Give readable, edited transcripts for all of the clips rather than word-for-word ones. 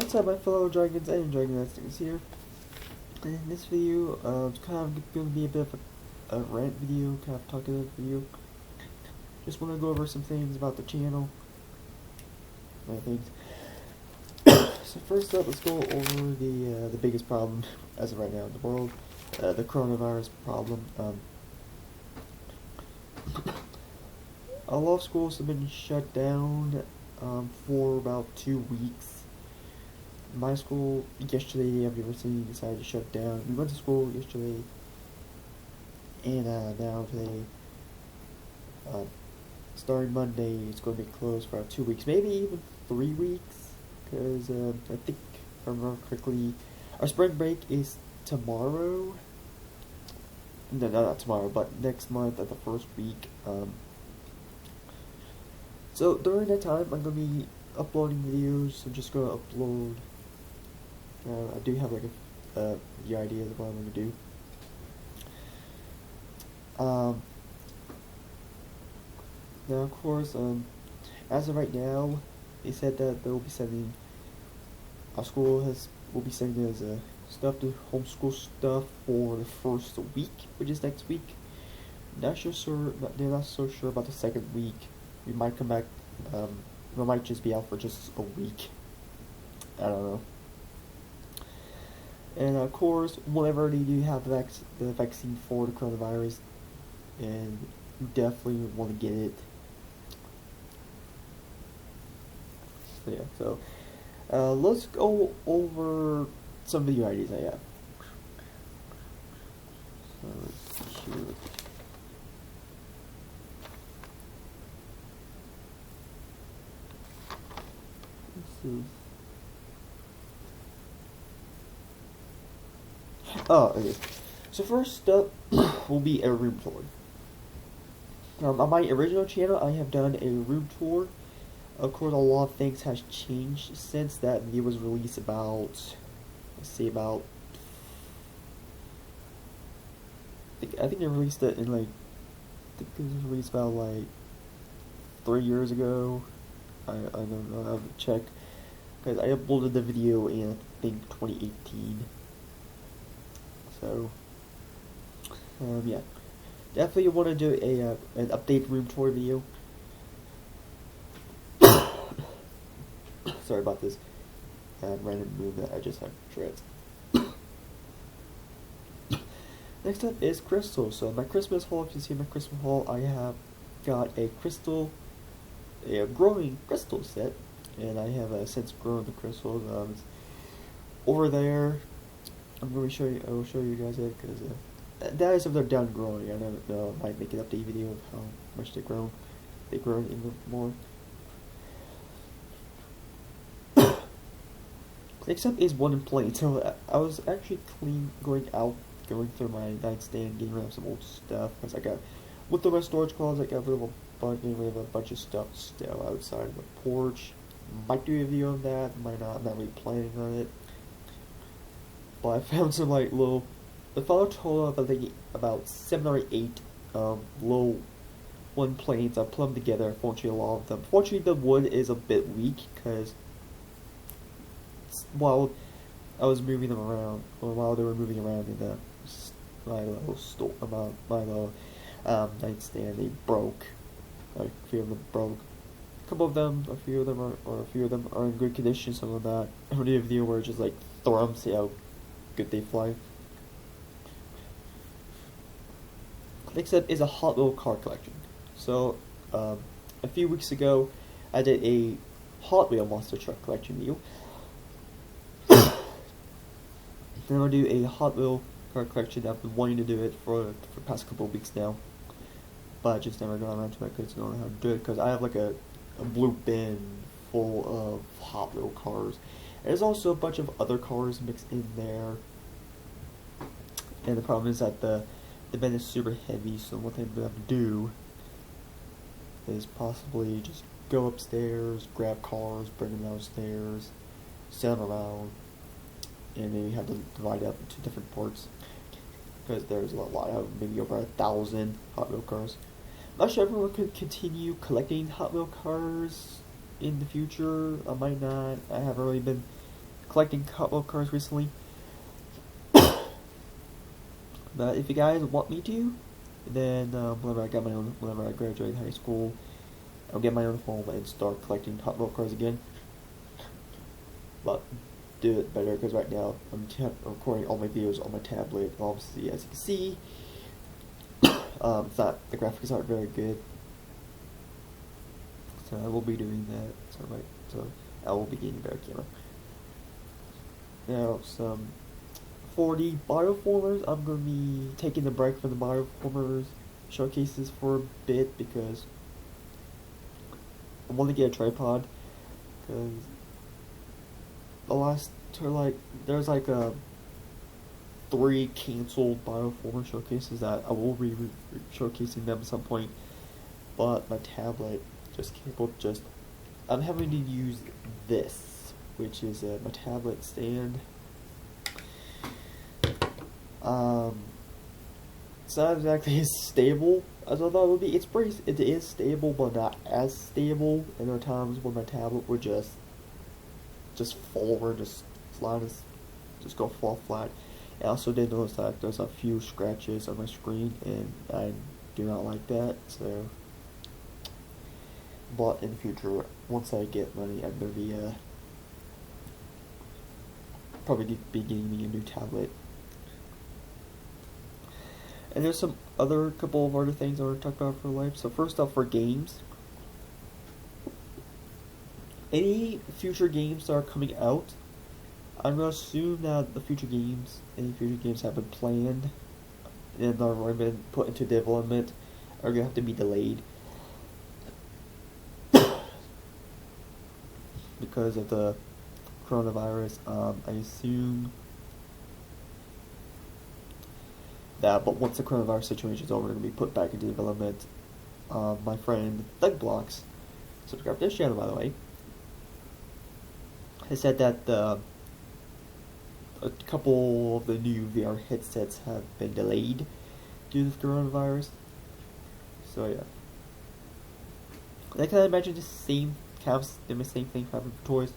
What's up, my fellow dragons and dragonets here? And in this video, it's kind of going to be a bit of a rant video, kind of talkative video. Just want to go over some things about the channel. I think. So first up, let's go over the biggest problem as of right now in the world, the coronavirus problem. A lot of schools have been shut down for about 2 weeks. My school yesterday, the university decided to shut down. We went to school yesterday, and now today, starting Monday, it's going to be closed for about 2 weeks, maybe even 3 weeks, because I think, if I remember correctly, our spring break is tomorrow. No, not tomorrow, but next month at the first week. So during that time, I'm going to be uploading videos. I'm just going to upload. I do have like the idea of what I'm going to do. Now, of course, as of right now, they said that they will be sending. Our school will be sending us stuff to homeschool stuff for the first week, which is next week. Not sure, they're not so sure about the second week. We might come back. We might just be out for just a week. I don't know. And of course, whenever they do have the vaccine for the coronavirus, and you definitely want to get it. So yeah, so let's go over some video ideas I have. So let's see here. Let's see. Oh, okay. So first up will be a room tour. On my original channel, I have done a room tour. Of course, a lot of things has changed since that video was released about, let's see, about, I think I released it in like, I think it was released about like 3 years ago. I don't know, I have to check, because I uploaded the video in, I think, 2018. So, yeah, definitely want to do an update room tour video. Sorry about this random move that I just had shreds. Next up is crystals. So my Christmas haul, if you see my Christmas haul, I have got a growing crystal set, and I have since grown the crystals. Over there. I'm going to show you. I will show you guys it because that is if they're done growing. I don't know. I might make an update video of how much they grow. They grow even more. Next up is wooden plates. So I was actually going through my nightstand, getting rid of some old stuff because I got with my storage closet. I got rid of a bunch of stuff still outside the porch. Might do a video on that. Might not. I'm not really planning on it. But I found some like little. I found a total of I think about 7 or 8 little wooden planes. I put them together. Fortunately, a lot of them. Fortunately, the wood is a bit weak because while I was moving them around, or while they were moving around in my little nightstand, they broke. Like a few of them broke. A couple of them, a few of them are in good condition. Some of that. I did a video where just like throw them, see how good they fly. Next up is a Hot Wheel car collection. So, a few weeks ago, I did a Hot Wheel monster truck collection video. Then I'll do a Hot Wheel car collection. I've been wanting to do it for the past couple of weeks now, but I just never got around to it because I don't know how to do it. Because I have like a blue bin full of Hot Wheel cars. There's also a bunch of other cars mixed in there, and the problem is that the bin is super heavy. So what they have to do is possibly just go upstairs, grab cars, bring them downstairs, send them around, and then you have to divide it up into different parts because there's a lot. I have maybe over 1,000 Hot Wheel cars. I'm not sure if everyone could continue collecting Hot Wheel cars in the future. I might not. I haven't really been collecting Hot Wheel cars recently. But if you guys want me to, then whenever I graduate high school, I'll get my own home and start collecting Hot Wheel cars again. But do it better, because right now I'm recording all my videos on my tablet. Obviously, as you can see, the graphics aren't very good. So I will be doing that. So I will be getting a better camera. Now, for the bioformers, I'm going to be taking a break from the bioformers showcases for a bit, because I want to get a tripod, because there's like 3 canceled bioformer showcases that I will be showcasing them at some point, but my tablet I'm having to use this, which is my tablet stand. It's not exactly as stable as I thought it would be. It is stable, but not as stable. And there are times when my tablet would just fall over, just go fall flat. I also did notice that there's a few scratches on my screen, and I do not like that. So, but in the future, once I get money, I'm gonna be probably be getting me a new tablet. And there's some couple of other things I want to talk about for life. So first off, for games, any future games that are coming out, I'm gonna assume that any future games have been planned and are already been put into development, are gonna have to be delayed because of the coronavirus. I assume that, but once the coronavirus situation is over, going to be put back into development. My friend Thugblocks, subscribe to this channel by the way, has said that a couple of the new VR headsets have been delayed due to the coronavirus. So yeah, I can imagine the same thing happening for toys.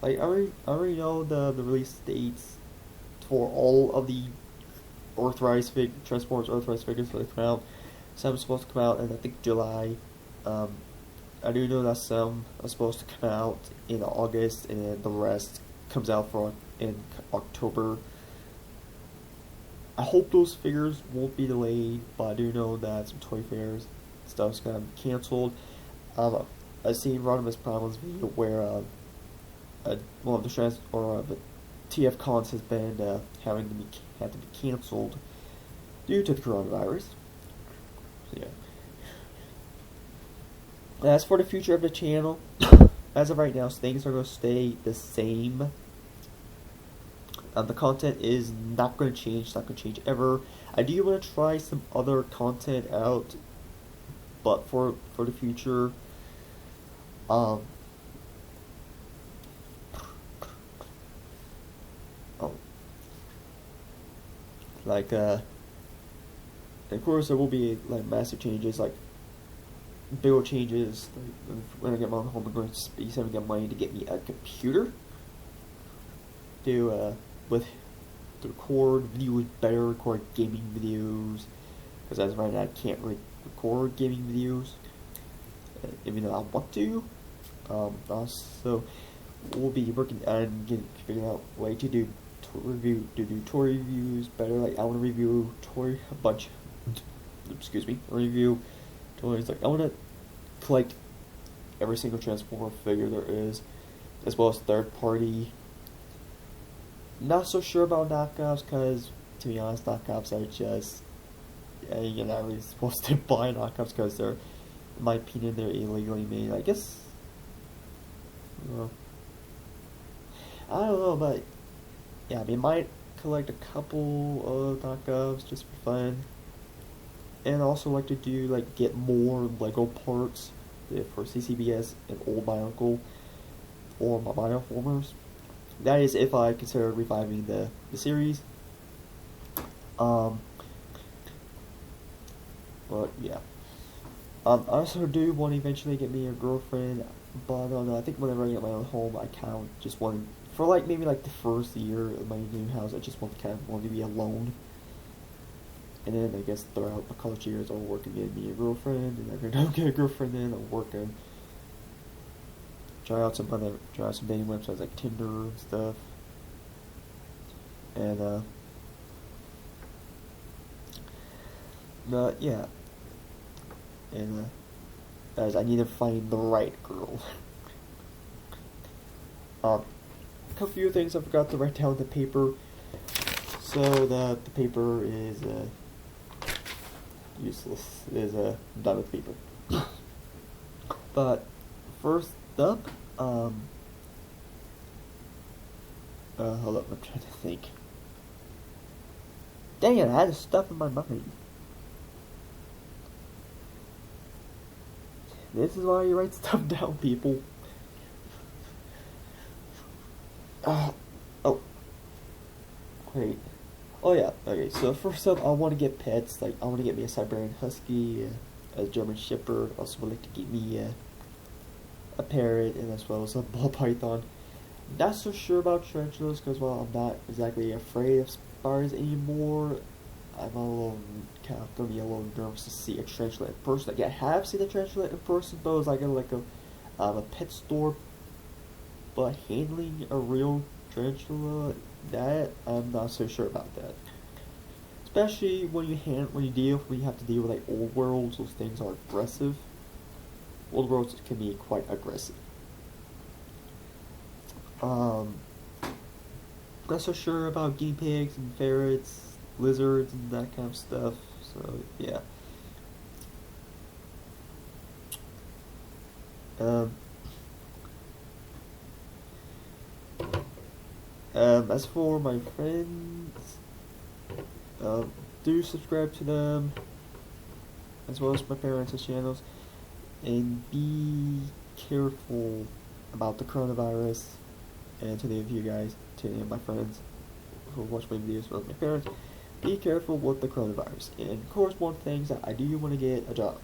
Like I already know the release dates for all of the Transformers Earthrise figures that come out. Some are supposed to come out in, I think, July. I do know that some are supposed to come out in August, and the rest comes out in October. I hope those figures won't be delayed, but I do know that some toy fairs stuff's gonna be canceled. I've seen Rodimus Problems video where one of the TF cons has been had to be canceled due to the coronavirus. So yeah. As for the future of the channel, as of right now, things are going to stay the same. The content is not going to change. It's not going to change ever. I do want to try some other content out, but for the future, of course there will be like massive changes, like bigger changes. Like, when I get my own home, I'm going to be saving up money to get me a computer to record videos better, record gaming videos, because as of right now I can't record gaming videos, even though I want to. Also, we'll be working on figuring out a way to do toy reviews better. Like I want to review review toys. Like I want to collect every single Transformer figure there is, as well as third party. Not so sure about knockoffs, because to be honest, knockoffs are just you're not really supposed to buy knockoffs, because they're, in my opinion, they're illegally made. I guess, I don't know, but yeah, I might collect a couple of knockoffs just for fun, and also like to get more Lego parts for CCBS and old my uncle or my bioformers. That is if I consider reviving the series. But yeah, I also do want to eventually get me a girlfriend. But no, I think whenever I get my own home, I kind of just want for like maybe like the first year of my new house, I just want to kind of want to be alone. And then I guess throughout my college years, I'll work and get me a girlfriend, and if I don't get a girlfriend, then I'll work and try out some dating websites like Tinder and stuff. And but yeah, and as I need to find the right girl. A few things I forgot to write down on the paper, so that the paper is useless. I'm done with paper. But first up, hold up, I'm trying to think. Dang it, I had stuff in my mind. This is why you write stuff down, people. Oh, wait. Oh yeah, okay, so first up, I want to get pets. Like, I want to get me a Siberian Husky, a German Shepherd. Also would like to get me a parrot, and as well as a ball python. Not so sure about tarantulas, because, well, I'm not exactly afraid of spiders anymore. I'm a little, kind of going to be a little nervous to see a tarantula in person. Like, I have seen a tarantula in person, but it was like a pet store. But handling a real tarantula, that I'm not so sure about that. Especially when you have to deal with like old worlds, those things are aggressive. Old worlds can be quite aggressive. Not so sure about guinea pigs and ferrets, lizards and that kind of stuff. So yeah. As for my friends, do subscribe to them, as well as my parents' channels, and be careful about the coronavirus. And to any of you guys, to any of my friends who watch my videos with my parents, be careful with the coronavirus. And of course, one thing is that I do want to get a job.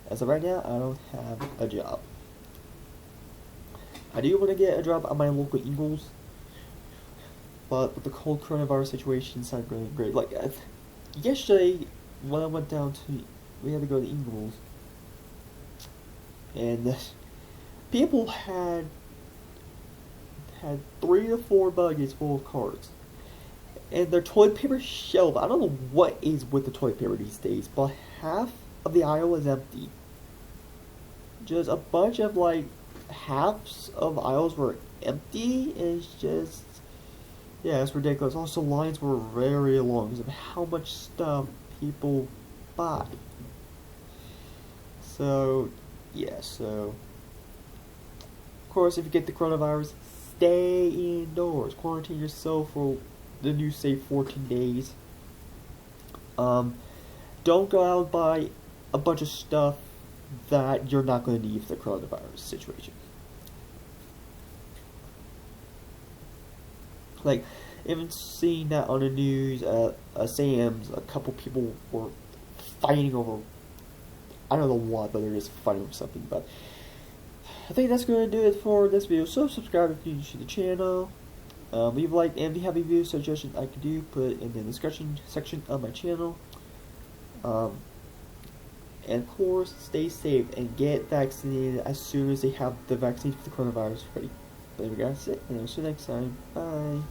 As of right now, I don't have a job. I do want to get a job at my local Eagles, but with the whole coronavirus situation, it's not really great. Like, yesterday, when I went down we had to go to Eagles, and people had 3 to 4 buggies full of cards. And their toilet paper shelf, I don't know what is with the toilet paper these days, but half of the aisle is empty. Just a bunch of, like, halves of aisles were empty, and it's just, yeah, it's ridiculous. Also, lines were very long because of how much stuff people buy. So, yeah, so, of course, if you get the coronavirus, stay indoors. Quarantine yourself for the new, say, 14 days. Don't go out and buy a bunch of stuff that you're not going to need for the coronavirus situation. Like, even seeing that on the news, Sam's, a couple people were fighting over, I don't know what, but they're just fighting over something. But I think that's going to do it for this video. So subscribe if you're new to the channel. Leave a like, and if you have a video suggestion I could do, put it in the discussion section of my channel. And of course, stay safe and get vaccinated as soon as they have the vaccine for the coronavirus ready. But anyway, guys, that's it, and I'll see you next time. Bye.